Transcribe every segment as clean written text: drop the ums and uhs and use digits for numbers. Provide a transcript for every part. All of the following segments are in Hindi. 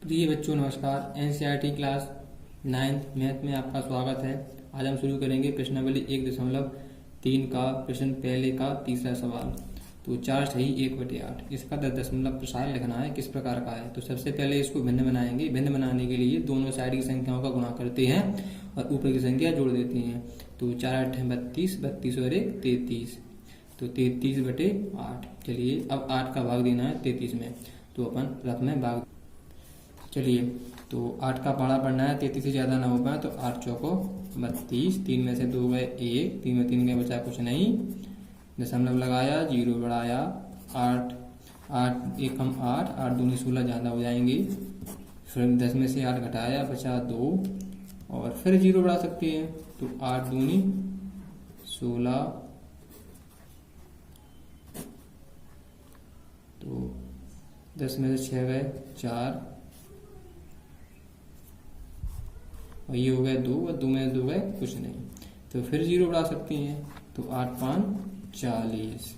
प्रिय बच्चों नमस्कार। एनसीईआरटी क्लास 9th मैथ में आपका स्वागत है। आज हम शुरू करेंगे प्रश्नावली 1.3 का प्रश्न पहले का तीसरा सवाल। तो 4 सही 1/8 इसका 10 प्रसार लिखना है, किस प्रकार का है। तो सबसे पहले इसको भिन्न बनाएंगे। भिन्न बनाने के लिए दोनों साइड की संख्याओं का गुणा करते हैं और ऊपर की संख्या जोड़ देते हैं। तो 4 8 32, 32 और 1 33, तो 33/8। चलिए अब 8 का भाग देना है 33 में, तो अपन रफ में भाग। चलिए तो 8 का पहाड़ा पढ़ना है, 33 से ज़्यादा ना हो पाए तो 8 चौको 32, 3 में से 2 गए 1, 3 में 3 गए बचा कुछ नहीं, दशमलव लगाया, 0 बढ़ाया, 8 8 1 हम 8 8 दूनी 16 ज़्यादा हो जाएंगे। फिर 10 में से 8 घटाया बचा 2 और फिर 0 बढ़ा सकते हैं। तो 8 दूनी 16, तो 10 में से 6 गए 4 और ये हो गया 2 और 2 में 2 गए कुछ नहीं, तो फिर 0 बढ़ा सकते हैं। तो 8 5 40,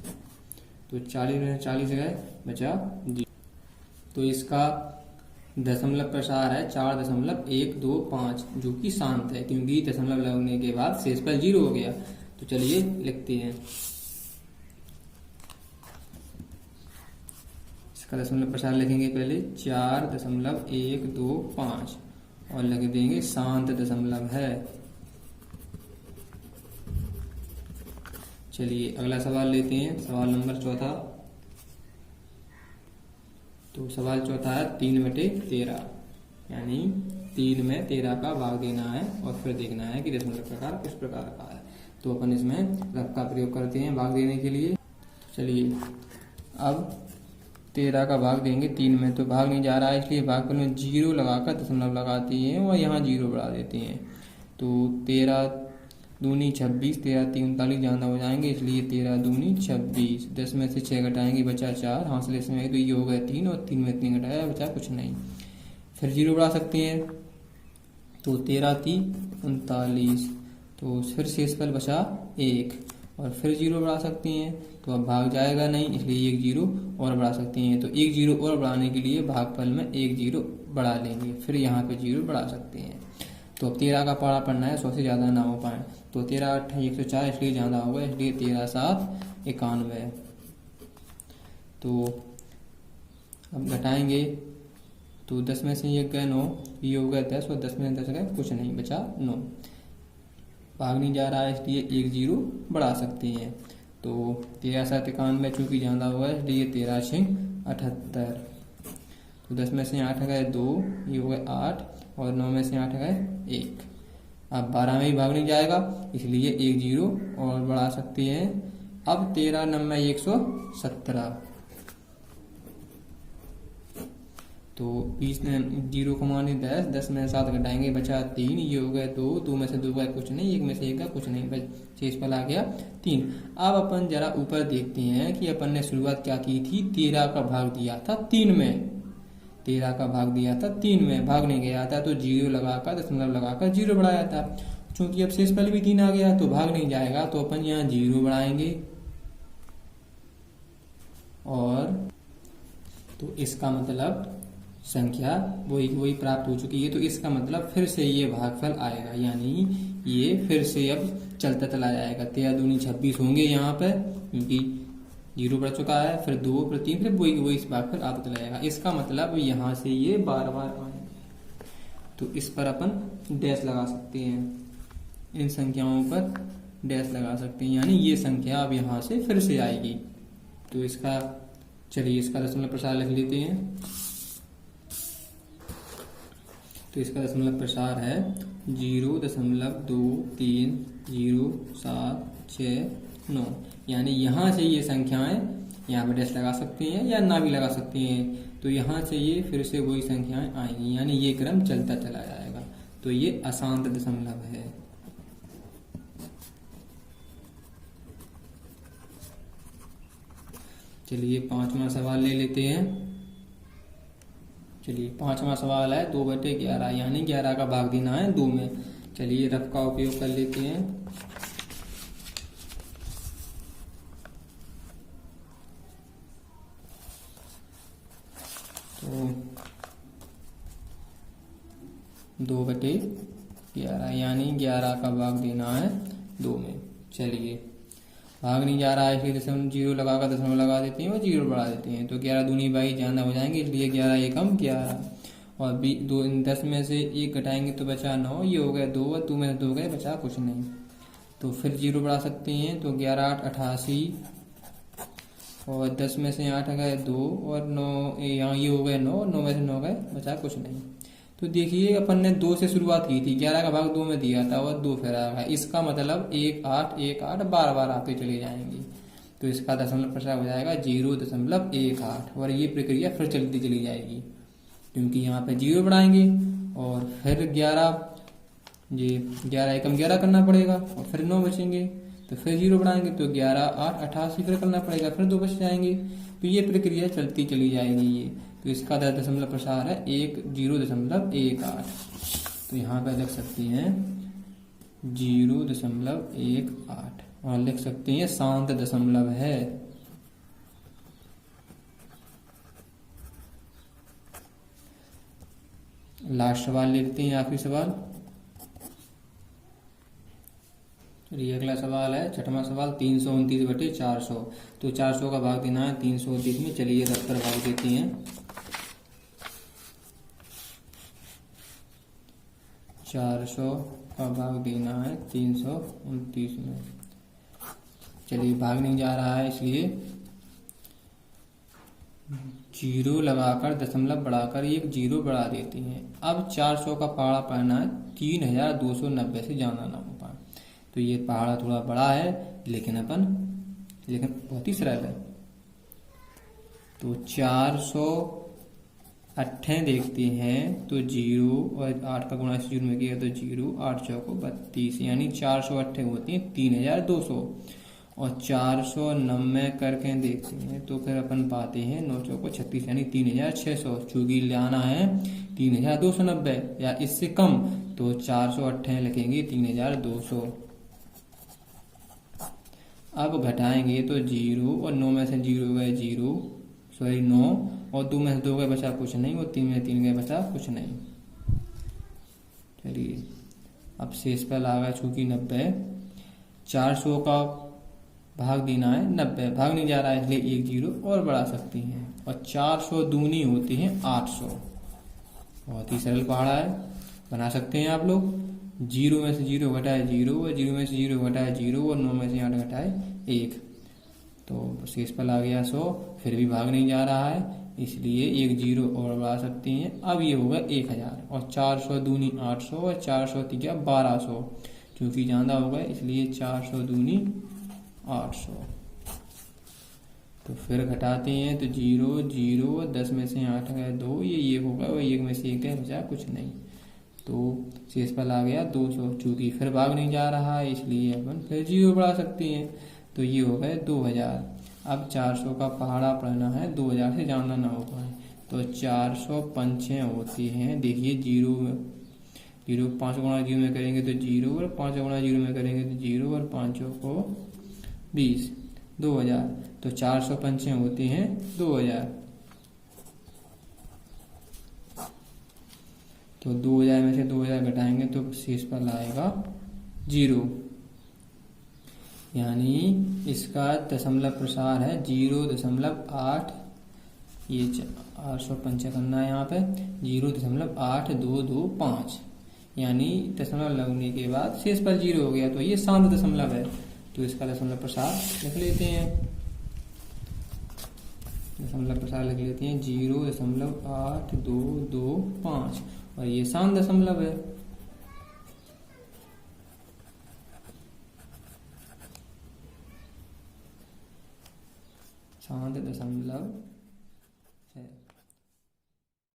तो 40 में 40 गए बचा 0। तो इसका दशमलव प्रसार है 4.125, जो कि शांत है क्योंकि दशमलव लगने के बाद शेष पर 0 हो गया। तो चलिए लिखते हैं इसका दशमलव प्रसार। लिखेंगे पहले 4.125 और लिख देंगे शांत दशमलव है। चलिए अगला सवाल लेते हैं, सवाल नंबर चौथा। तो सवाल चौथा है 3/13, यानी 3 में 13 का भाग देना है और फिर देखना है कि दशमलव प्रकार किस प्रकार का है। तो अपन इसमें रफ का प्रयोग करते हैं भाग देने के लिए। चलिए अब 13 का भाग देंगे 3 में, तो भाग नहीं जा रहा है इसलिए भागफल में 0 लगाकर दशमलव लगाते हैं और यहाँ 0 बढ़ा देते हैं। तो 13 दूनी 26, 13 3 39 ज़्यादा हो जाएंगे इसलिए 13 दूनी 26, 10 में से 6 घटाएंगे बचा 4, हासिल इसमें तो ये हो गया 3 और 3 में 3 घटाया बचा कुछ नहीं, फिर 0 बढ़ा सकते हैं। तो 13 3 39, तो फिर शेषफल बचा 1 और फिर 0 बढ़ा सकते हैं। तो अब भाग जाएगा नहीं इसलिए 1 0 और बढ़ा सकते हैं। तो 1 0 और बढ़ाने के लिए भागफल में 1 0 बढ़ा लेंगे, फिर यहाँ पे 0 बढ़ा सकते हैं। तो अब 13 का पहाड़ा पढ़ना है, 100 से ज़्यादा ना हो पाए। तो 13 8 104 इसलिए ज़्यादा होगा, इसलिए 13 7 91। तो अब घटाएंगे तो 10 में से 1 गए 9, ये हो गया 10 और 10 में 10 गए कुछ नहीं बचा 9। भाग नहीं जा रहा है इसलिए 1 0 बढ़ा सकते हैं। तो 13 7 91 चूँकि ज़्यादा हुआ है इसलिए 13 6 78। तो 10 में से 8 गए 2, ये हो गए 8 और 9 में से 8 गए 1। अब 12 में ही भाग नहीं जाएगा इसलिए 1 0 और बढ़ा सकते हैं। अब 13 9 117, तो 20 में 0 को माने 10, 10 में 7 घटाएंगे बचा 3, ये हो गया 2, 2 में से 2 गए कुछ नहीं, 1 में से 1 का कुछ नहीं, शेषफल आ गया 3। अब अपन जरा ऊपर देखते हैं कि अपन ने शुरुआत क्या की थी, 13 का भाग दिया था 3 में, 13 का भाग दिया था 3 में, भाग नहीं गया था तो 0 लगाकर दशमलव लगाकर 0 बढ़ाया था। चूंकि अब शेषफल भी 3 आ गया तो भाग नहीं जाएगा, तो अपन यहाँ 0 बढ़ाएंगे और तो इसका मतलब संख्या वही प्राप्त हो चुकी है। तो इसका मतलब फिर से ये भागफल आएगा, यानी ये फिर से अब चलता चला जाएगा। 13 दूनी 26 होंगे यहाँ पर क्योंकि 0 बढ़ चुका है, फिर 2 फिर 3 फिर वही इस भागफल आता चला जाएगा। इसका मतलब यहाँ से ये बार बार आएंगे। तो इस पर अपन डैश लगा सकते हैं, इन संख्याओं पर डैश लगा सकते हैं, यानी ये संख्या अब यहाँ से फिर से आएगी। तो इसका चलिए इसका दशमलव प्रसार लिख लेते हैं। तो इसका दशमलव प्रसार है 0.230769, यानी यहाँ से ये संख्याएं यहाँ पर डैश लगा सकते हैं या ना भी लगा सकते हैं। तो यहाँ से ये फिर से वही संख्याएं आएंगी, यानी ये क्रम चलता चला जाएगा। तो ये अशांत दशमलव है। चलिए 5वां सवाल ले लेते हैं। चलिए 5वां सवाल है 2/11, यानी 11 का भाग देना है 2 में। चलिए रफ का उपयोग कर लेते हैं। तो 2/11 यानी 11 का भाग देना है 2 में। चलिए भाग नहीं जा रहा है इसलिए दशमलव जीरो लगाकर दशमलव लगा देते हैं और जीरो बढ़ा देते हैं। तो 11 दूनी 22 ज्यादा हो जाएंगे इसलिए 11 एकम 11 और 10 में से 1 घटाएंगे तो बचा 9, ये हो गया 2 और 2 में से 2 गए बचा कुछ नहीं। तो फिर जीरो बढ़ा सकते हैं तो 11 8 88 और 10 में से 8 गए 2 और 9 यहाँ ये हो गए 9, 9 में से 9 गए बचा कुछ नहीं। तो देखिए अपन ने 2 से शुरुआत की थी, 11 का भाग 2 में दिया था और 2 फिर आ गया। इसका मतलब 1 8 1 8 बार बार आते चले जाएंगे। तो इसका दशमलव प्रसार हो जाएगा 0.18 और ये प्रक्रिया फिर चलती चली जाएगी क्योंकि यहाँ पे जीरो बढ़ाएंगे और फिर 11 एकम 11 करना पड़ेगा और फिर 9 बचेंगे तो फिर जीरो बढ़ाएंगे तो 11 8 88 फिर करना पड़ेगा फिर 2 बच जाएंगे। तो ये प्रक्रिया चलती चली जाएगी ये। तो इसका दशमलव प्रसार है 0.18। तो यहाँ पे लिख सकते हैं 0.18 और लिख सकते हैं शांत दशमलव है। लास्ट सवाल लेते हैं, आखिरी सवाल। चलिए अगला सवाल है 6वां सवाल 329/400। तो 400 का भाग देना है 329 में। चलिए रख कर भाग देते हैं। 400 का भाग देना है 329 में। चलिए भाग नहीं जा रहा है इसलिए जीरो लगाकर दशमलव बढ़ाकर एक जीरो बढ़ा देते हैं। अब 400 का पहाड़ा पड़ना है 3290 से ज्यादा ना हो पाए। तो ये पहाड़ा थोड़ा बड़ा है लेकिन बहुत ही सरल है। तो 408 देखते हैं तो 0 और 8 का गुणा इस जीरो में किया तो 0 8 चौको 32 यानी 408 होती है 3200 और 490 करके देखते हैं तो फिर अपन पाते हैं 9 चौको 36 यानी 3600। चूंकि लाना है 3290 या इससे कम तो 408 लिखेंगे 3200। अब घटाएंगे तो 0 और 9 में से 0 गए 9 और 2 में से 2 गए बचा कुछ नहीं और 3 में 3 गए बचा कुछ नहीं। चलिए अब शेष पर आ गया चूंकि 90। 400 का भाग देना है 90, भाग नहीं जा रहा है इसलिए एक जीरो और बढ़ा सकते हैं और 400 दूनी होती है 800। बहुत ही सरल पहाड़ा है, बना सकते हैं आप लोग। 0 में से 0 घटाए 0 और 0 में से 0 घटाए 0 और 9 में से 8 घटाए 1 तो शेष पर आ गया 100। फिर भी भाग नहीं जा रहा है इसलिए एक जीरो और बढ़ा सकते हैं। अब ये होगा 1000 और 400 दूनी 800 और 400 3 1200 क्योंकि ज्यादा होगा इसलिए 400 दूनी 800। तो फिर घटाते हैं तो 0 0 10 में से 8 गए 2 ये होगा और 1 में से 1 गए बचा कुछ नहीं। तो शेष पर आ गया 200। चूंकि फिर भाग नहीं जा रहा है इसलिए अपन फिर जीरो बढ़ा सकते हैं तो ये हो गए 2000। अब 400 का पहाड़ा पड़ना है 2000 से ज्यादा ना हो पाए तो 400 पंचे होती हैं। देखिए 0 5 गुणा 0 में करेंगे तो 0 और 5 गुणा 0 में करेंगे तो 0 और 5 को 20 2000। तो 400 पंचे होते हैं 2000। तो 2000 में से 2000 घटाएंगे तो शेष पर आएगा 0 यानी इसका दशमलव प्रसार है 0.8। ये 800 पंचे करना है यहाँ पे 0.8225 यानी दशमलव लगने के बाद शेष पर 0 हो गया तो ये शांत दशमलव है। तो इसका दशमलव प्रसार लिख लेते हैं। दशमलव प्रसार लिख लेते हैं 0.8225 और ये शांत दशमलव है। शांत दशमलव